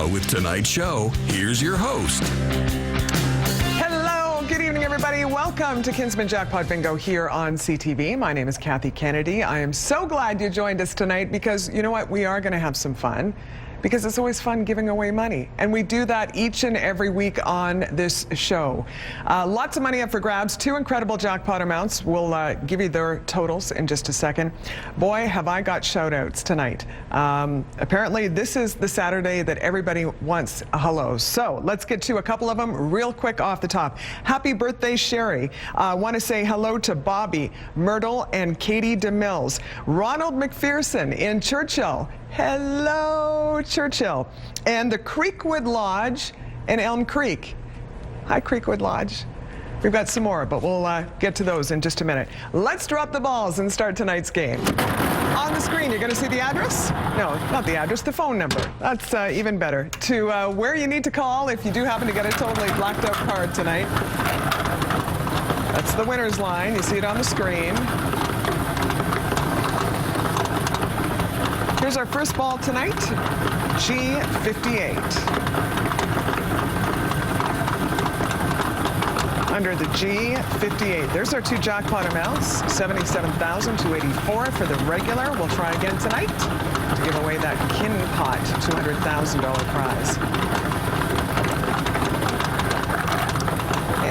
Now with tonight's show, here's your host. Hello, good evening everybody. Welcome to Kinsmen Jackpot Bingo here on CTV. My name is Kathy Kennedy. I am so glad you joined us tonight because you know what? We are going to have some fun. Because it's always fun giving away money. And we do that each and every week on this show. Lots of money up for grabs. Two incredible jackpot amounts. We'll give you their totals in just a second. Boy, have I got shout outs tonight. Apparently, this is the Saturday that everybody wants a hello. So let's get to a couple of them real quick off the top. Happy birthday, Sherry. I want to say hello to Bobby, Myrtle, and Katie DeMills. Ronald McPherson in Churchill. Hello, Churchill. And the Creekwood Lodge in Elm Creek. Hi, Creekwood Lodge. We've got some more, but we'll get to those in just a minute. Let's drop the balls and start tonight's game. On the screen, you're going to see the address? No, not the address, the phone number. That's even better. To where you need to call if you do happen to get a totally blacked out card tonight. That's the winner's line. You see it on the screen. Here's our first ball tonight, G58. Under the G58. There's our two jackpot amounts, $77,284 for the regular. We'll try again tonight to give away that Kin Pot $200,000 prize.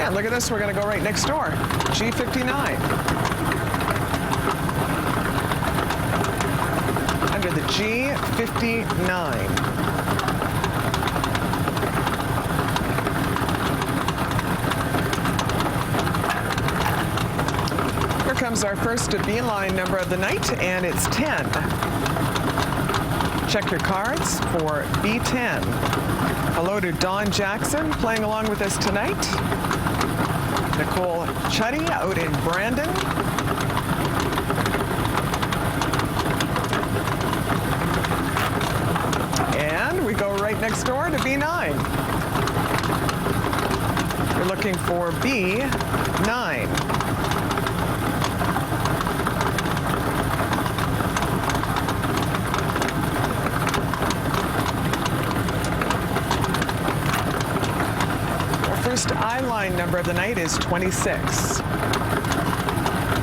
And look at this, we're going to go right next door, G59. Under the G59. Here comes our first B-line number of the night, and it's 10. Check your cards for B10. Hello to Don Jackson playing along with us tonight. Nicole Chuddy out in Brandon. We go right next door to B9. We're looking for B9. Our first I-line number of the night is 26.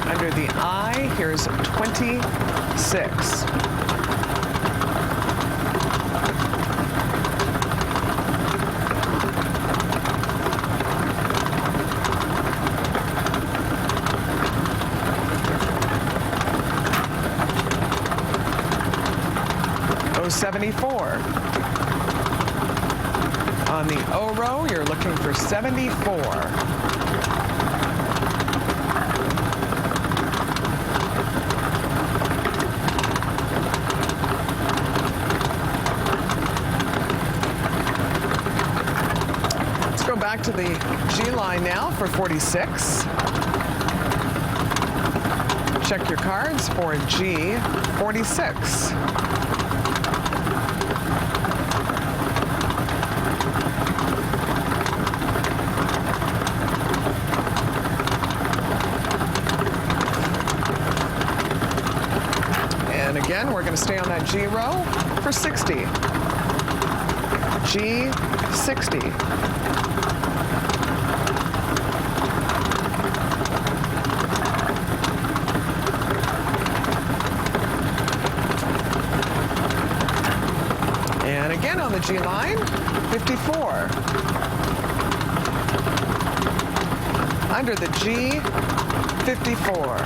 Under the I, here's 26. $74. On the O row, you're looking for 74. Let's go back to the G line now for 46. Check your cards for G46. Again, we're going to stay on that G row for 60. G60. And again on the G line, 54. Under the G, 54.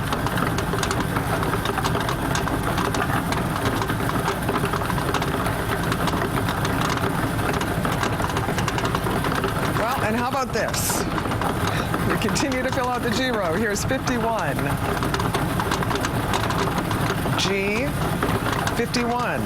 And how about this? We continue to fill out the G row. Here's 51. G, 51.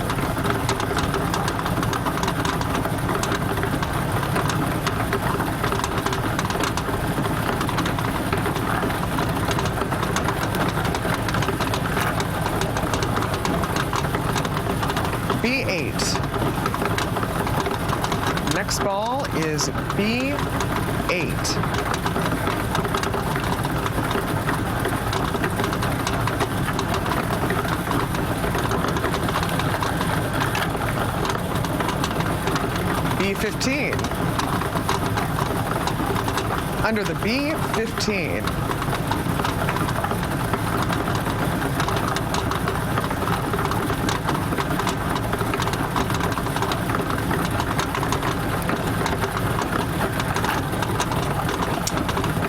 B8. Next ball is B8. B15. Under the B15.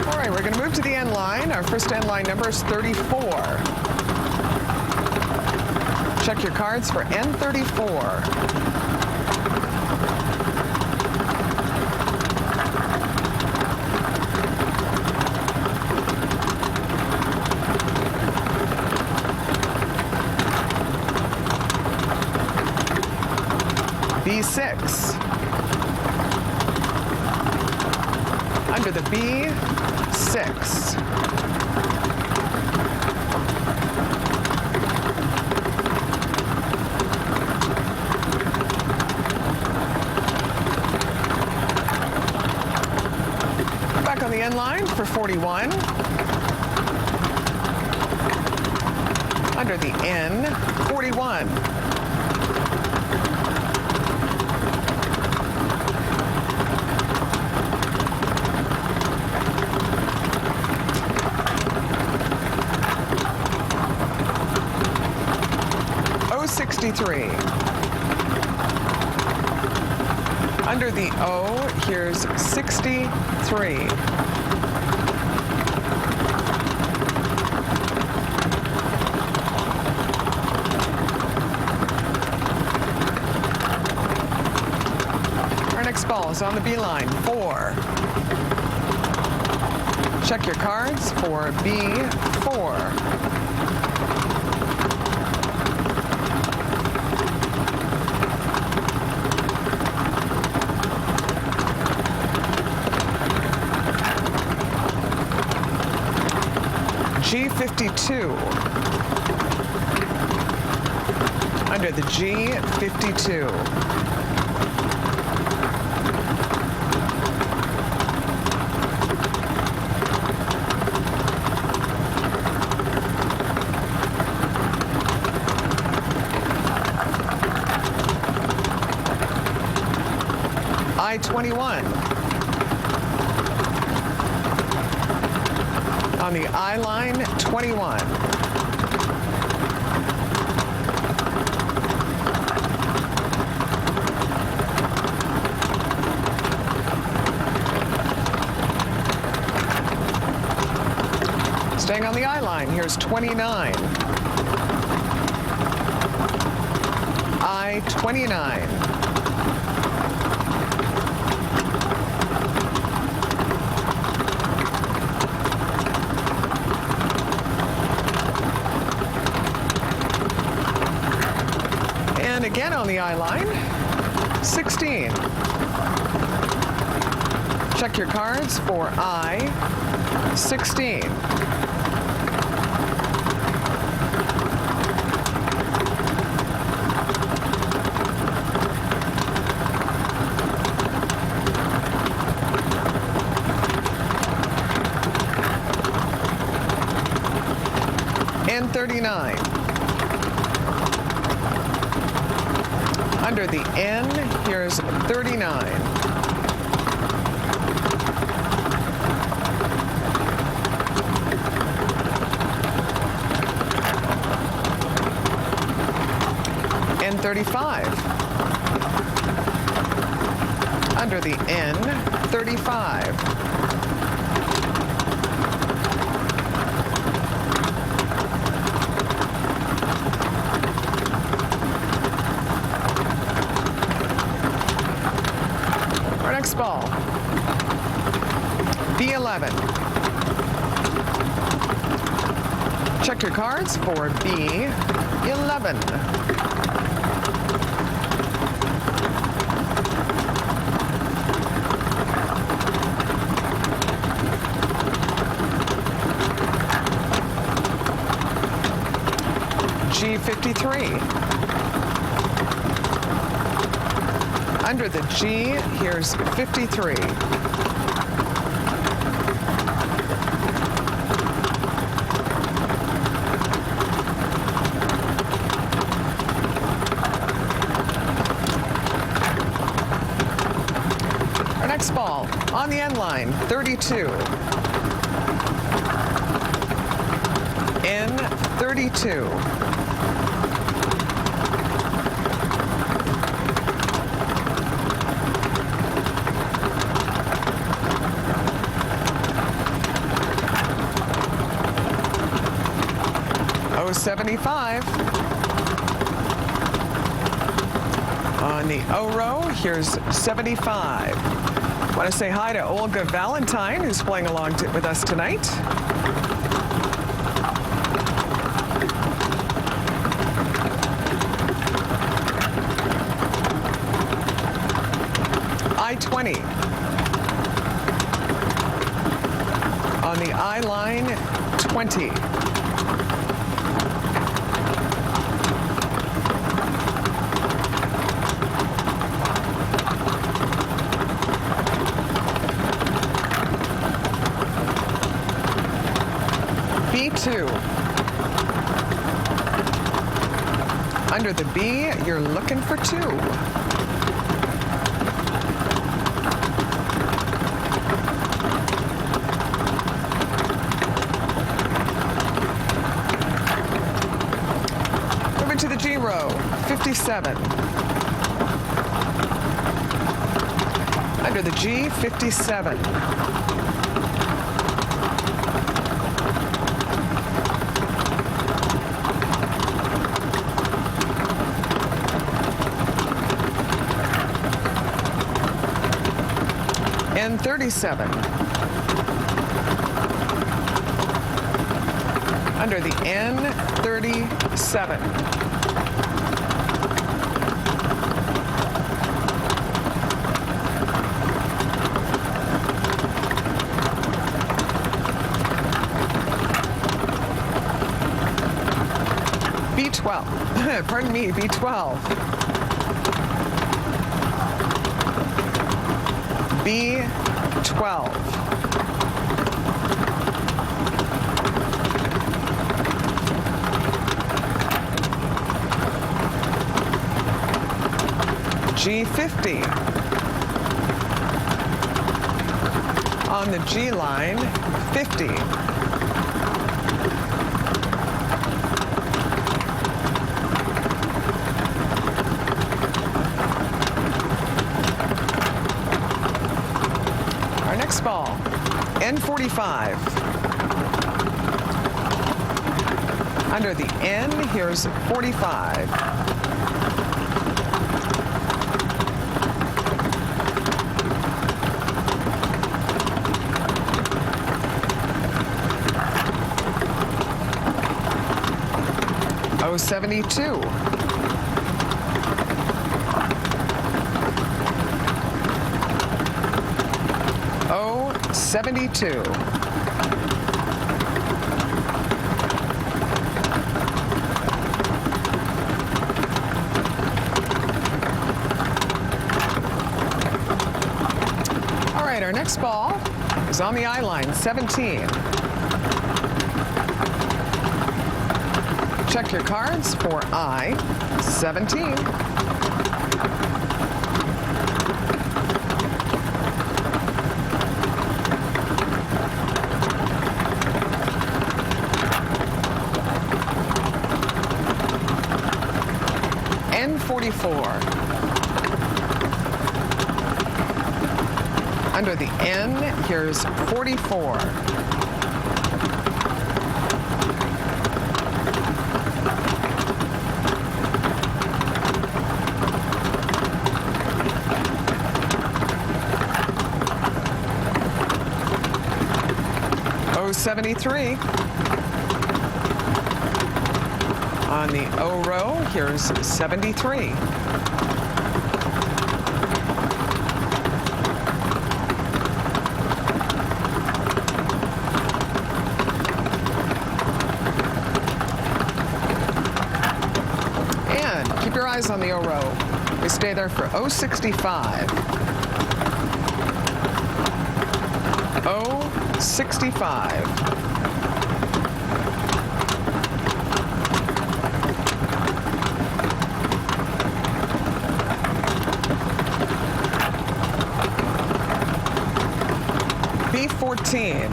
All right, we're going to move to the end line. Our first end line number is 34. Check your cards for N34. B6. Under the B6. Back on the end line for 41. Under the N41. O63. Under the O, here's 63. Our next ball is on the B line, 4. Check your cards for B4. G52. Under the G52. I-21. On the I line, 21. Staying on the I line, here's 29. I-29. And again on the I line, 16. Check your cards for I-16. N39. Under the N, here's 39. N35. Under the N, 35. Next ball, B11. Check your cards for B11. G53. Under the G, here's 53. next ball on the end line, 32. N32. O75. On the O row, here's 75. Want to say hi to Olga Valentine, who's playing along with us tonight. I-20. On the I line, 20. B2. Under the B, you're looking for 2. Moving to the G row, 57. Under the G, 57. N37. Under the N37. B12. Pardon me, B12. B12. G50. On the G line, 50. Our next ball, N45. Under the N, here's 45. O72. O72. All right, our next ball is on the I line, 17. Check your cards for I-17. N44. Under the N, here's 44. O73. On the O row, here's 73. And keep your eyes on the O row. We stay there for O65. O65. B14.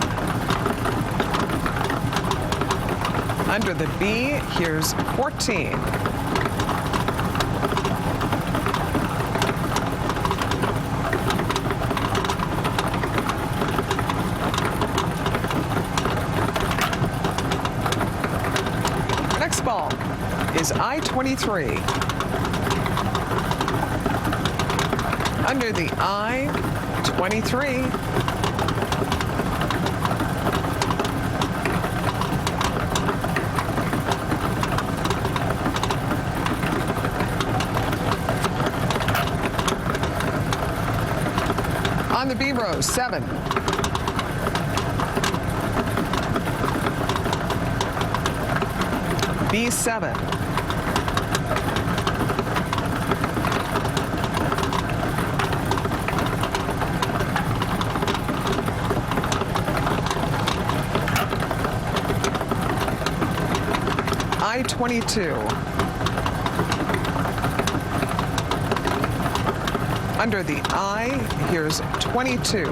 Under the B, here's 14. Next ball is I-23. Under the I-23. On the B row, 7. B7. I-22. Under the I, here's 22.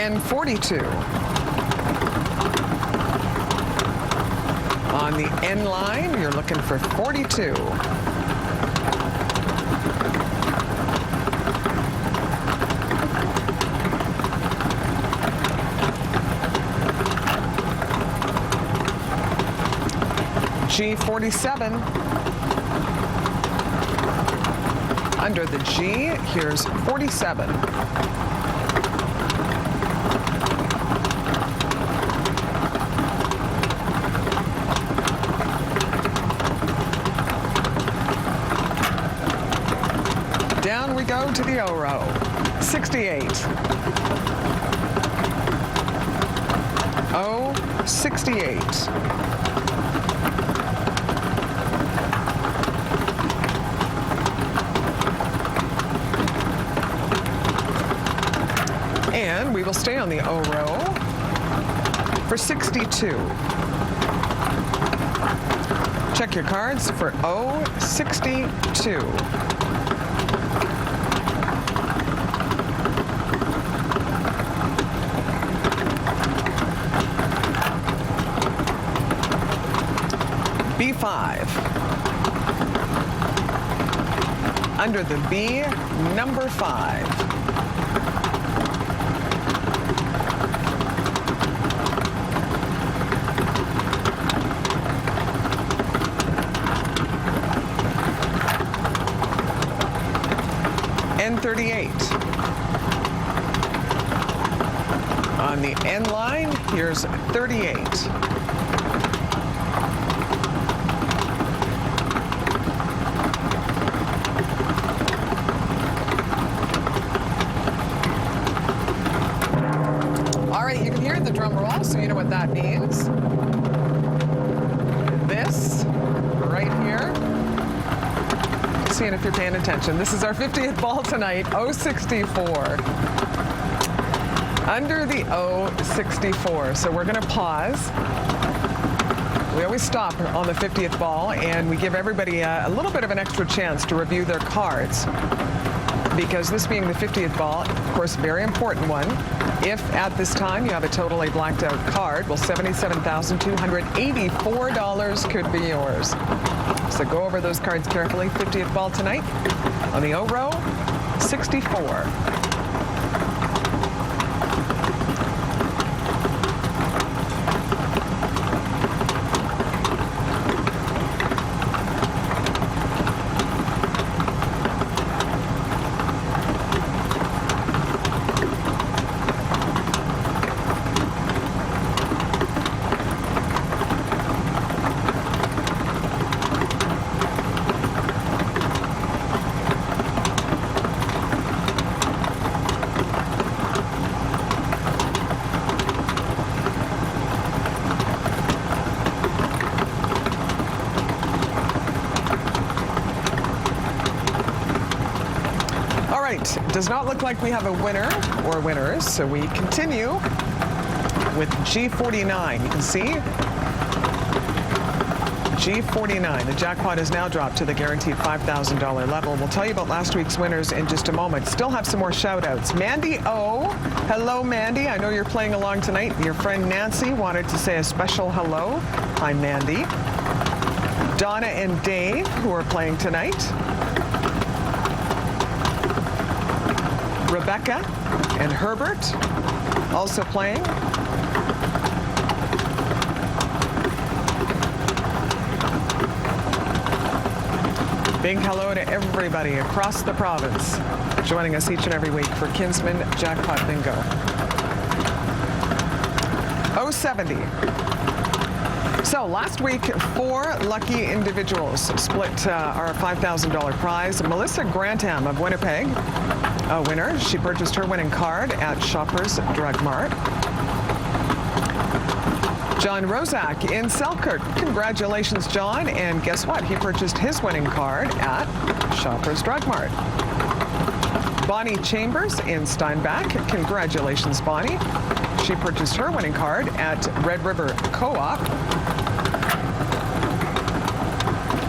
And 42. On the N line, you're looking for 42. G47. Under the G, here's 47. Down we go to the O row, 68. O68. And we will stay on the O row for 62. Check your cards for O62. B5. Under the B, number 5. N38. On the N line, here's 38. All right, you can hear the drum roll, so you know what that means. This right here. Seeing if you're paying attention. This is our 50th ball tonight, O64. Under the O64. So we're going to pause. We always stop on the 50th ball, and we give everybody a little bit of an extra chance to review their cards. Because this being the 50th ball, of course, very important one. If at this time you have a totally blacked out card, well, $77,284 could be yours. So go over those cards carefully. 50th ball tonight on the O row, 64. Does not look like we have a winner or winners, so we continue with G49. You can see G49. The jackpot has now dropped to the guaranteed $5,000 level. We'll tell you about last week's winners in just a moment. Still have some more shout outs. Mandy O. Hello, Mandy. I know you're playing along tonight. Your friend Nancy wanted to say a special hello. Hi, Mandy. Donna and Dave, who are playing tonight. Rebecca and Herbert also playing. Big hello to everybody across the province joining us each and every week for Kinsmen Jackpot Bingo. 070. So last week, 4 lucky individuals split our $5,000 prize. Melissa Grantham of Winnipeg, a winner. She purchased her winning card at Shoppers Drug Mart. John Rozak in Selkirk. Congratulations, John. And guess what? He purchased his winning card at Shoppers Drug Mart. Bonnie Chambers in Steinbach. Congratulations, Bonnie. She purchased her winning card at Red River Co-op.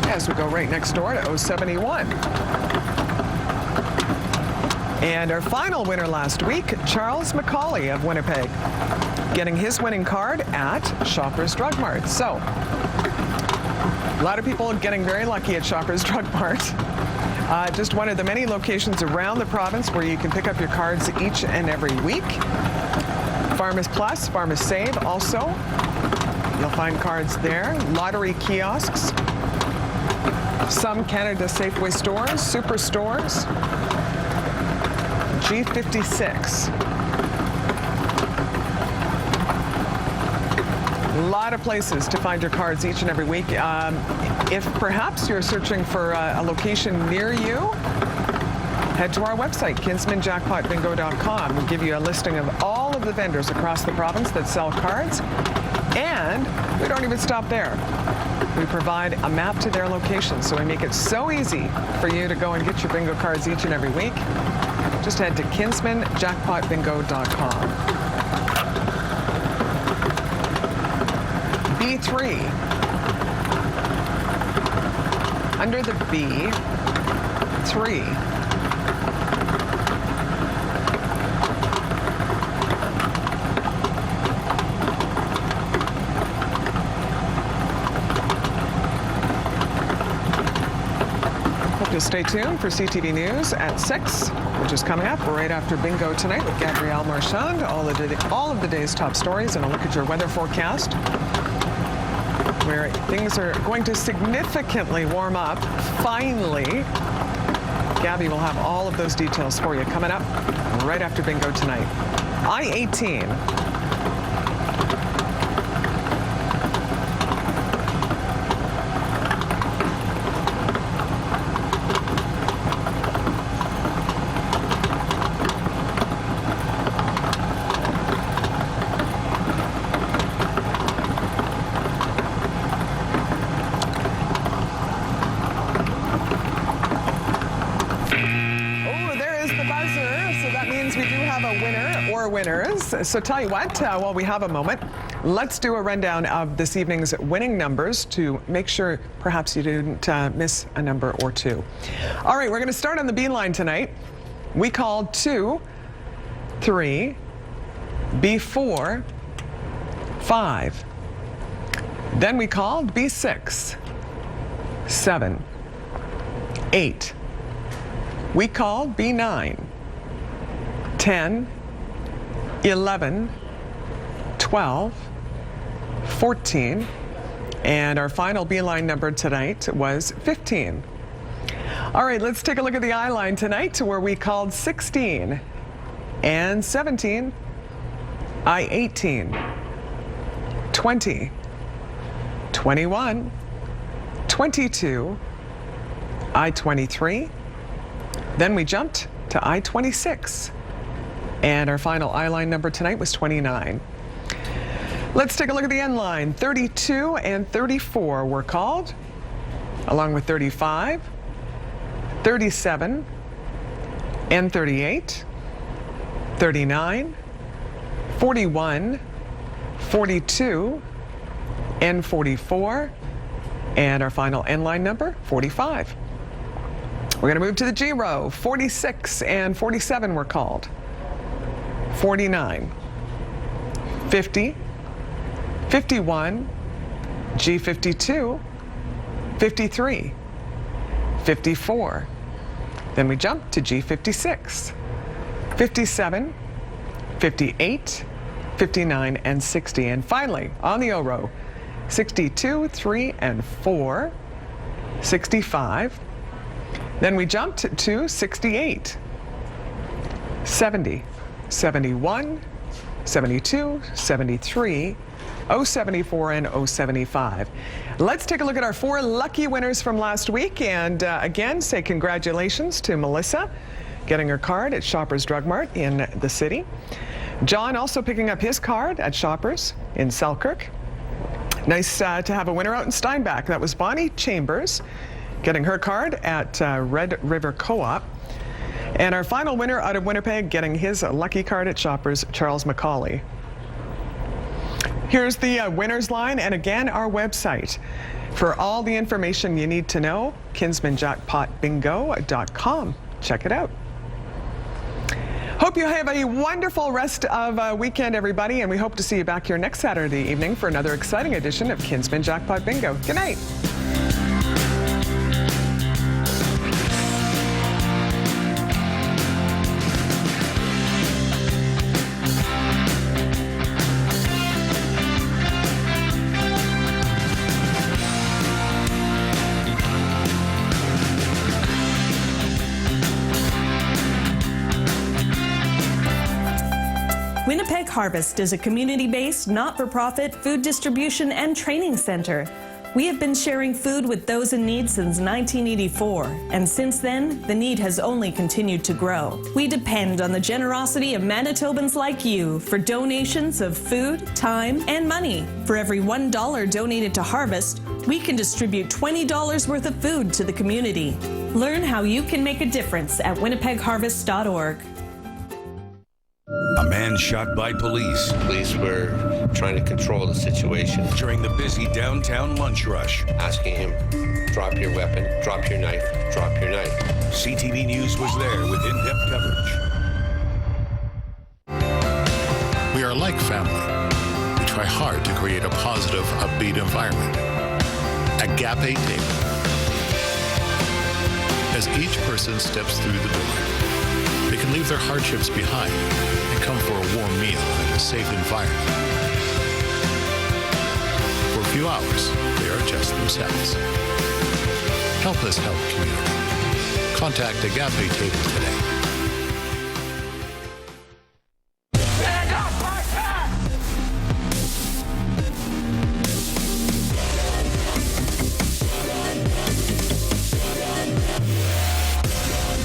As we go right next door to 071. And our final winner last week, Charles McCauley of Winnipeg, getting his winning card at Shoppers Drug Mart. So, a lot of people getting very lucky at Shoppers Drug Mart. Just one of the many locations around the province where you can pick up your cards each and every week. Farmers Plus, Farmers Save also. You'll find cards there. Lottery kiosks. Some Canada Safeway stores, superstores. G56. A lot of places to find your cards each and every week. If perhaps you're searching for a location near you, head to our website, kinsmenjackpotbingo.com. We'll give you a listing of all of the vendors across the province that sell cards. And we don't even stop there. We provide a map to their location, so we make it so easy for you to go and get your bingo cards each and every week. Just head to kinsmenjackpotbingo.com. B3. Under the B, 3. Hope you'll stay tuned for CTV News at 6, which is coming up right after Bingo tonight with Gabrielle Marchand. All of the day's top stories and a look at your weather forecast, where things are going to significantly warm up. Finally, Gabby will have all of those details for you coming up right after Bingo tonight. I-18. Winners. So tell you what, while we have a moment, let's do a rundown of this evening's winning numbers to make sure perhaps you didn't miss a number or two. All right, we're going to start on the B line tonight. We called 2, 3, B4, 5. Then we called B6, 7, 8. We called B9, 10, 11, 12, 14, and our final B-line number tonight was 15. All right, let's take a look at the I-line tonight, where we called 16 and 17, I-18, 20, 21, 22, I-23, then we jumped to I-26. And our final I-line number tonight was 29. Let's take a look at the N line. 32 and 34 were called, along with 35, 37, and 38, 39, 41, 42, N44, and our final N line number, 45. We're going to move to the G row. 46 and 47 were called. 49, 50, 51, G52, 53, 54. Then we jump to G56, 57, 58, 59, and 60. And finally, on the O row, 62, 3, and 4, 65. Then we jumped to 68, 70, 71, 72, 73, 074, and 075. Let's take a look at our 4 lucky winners from last week. And again, say congratulations to Melissa, getting her card at Shoppers Drug Mart in the city. John also picking up his card at Shoppers in Selkirk. Nice to have a winner out in Steinbach. That was Bonnie Chambers, getting her card at Red River Co-op. And our final winner out of Winnipeg, getting his lucky card at Shoppers, Charles McCauley. Here's the winners line, and again, our website for all the information you need to know, kinsmenjackpotbingo.com. Check it out. Hope you have a wonderful rest of weekend, everybody, and we hope to see you back here next Saturday evening for another exciting edition of Kinsmen Jackpot Bingo. Good night. Winnipeg Harvest is a community-based, not-for-profit food distribution and training center. We have been sharing food with those in need since 1984, and since then, the need has only continued to grow. We depend on the generosity of Manitobans like you for donations of food, time, and money. For every $1 donated to Harvest, we can distribute $20 worth of food to the community. Learn how you can make a difference at winnipegharvest.org. A man shot by police Police were trying to control the situation, during the busy downtown lunch rush. asking him, drop your weapon, drop your knife, drop your knife. CTV News was there with in-depth coverage. We are like family. We try hard to create a positive, upbeat environment. Agape Table. As each person steps through the door, they can leave their hardships behind and come for a warm meal in a safe environment. For a few hours, they are just themselves. Help us help community. Contact Agape Table today.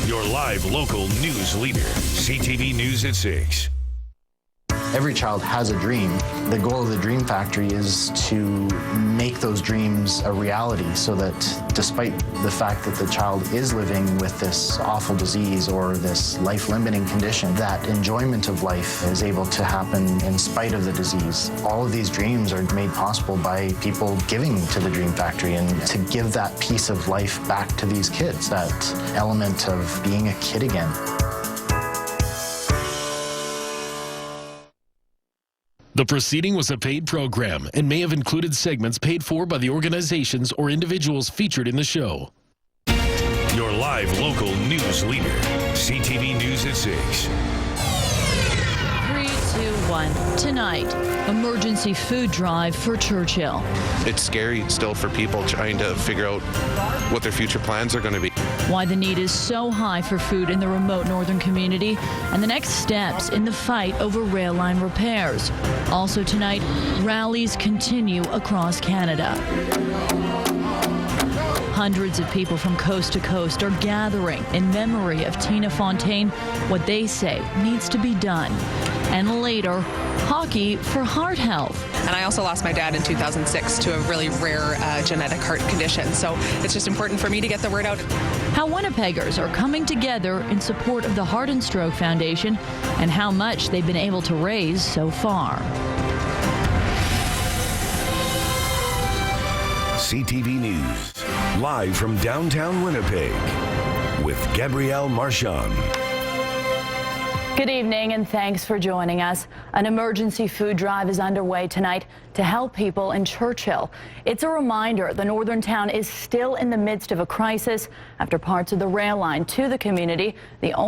Your live local news leader, CTV News at 6. Every child has a dream. The goal of the Dream Factory is to make those dreams a reality so that despite the fact that the child is living with this awful disease or this life-limiting condition, that enjoyment of life is able to happen in spite of the disease. All of these dreams are made possible by people giving to the Dream Factory, and to give that piece of life back to these kids, that element of being a kid again. The proceeding was a paid program and may have included segments paid for by the organizations or individuals featured in the show. Your live local news leader, CTV News at 6. 3, 2, 1. Tonight, emergency food drive for Churchill. It's scary still for people trying to figure out what their future plans are going to be. Why the need is so high for food in the remote northern community, and the next steps in the fight over rail line repairs. Also tonight, rallies continue across Canada. Hundreds of people from coast to coast are gathering in memory of Tina Fontaine, what they say needs to be done. And later, hockey for heart health. And I also lost my dad in 2006 to a really rare genetic heart condition. So it's just important for me to get the word out. How Winnipeggers are coming together in support of the Heart and Stroke Foundation, and how much they've been able to raise so far. CTV News, live from downtown Winnipeg, with Gabrielle Marchand. Good evening and thanks for joining us. An emergency food drive is underway tonight to help people in Churchill. It's a reminder the northern town is still in the midst of a crisis after parts of the rail line to the community, the only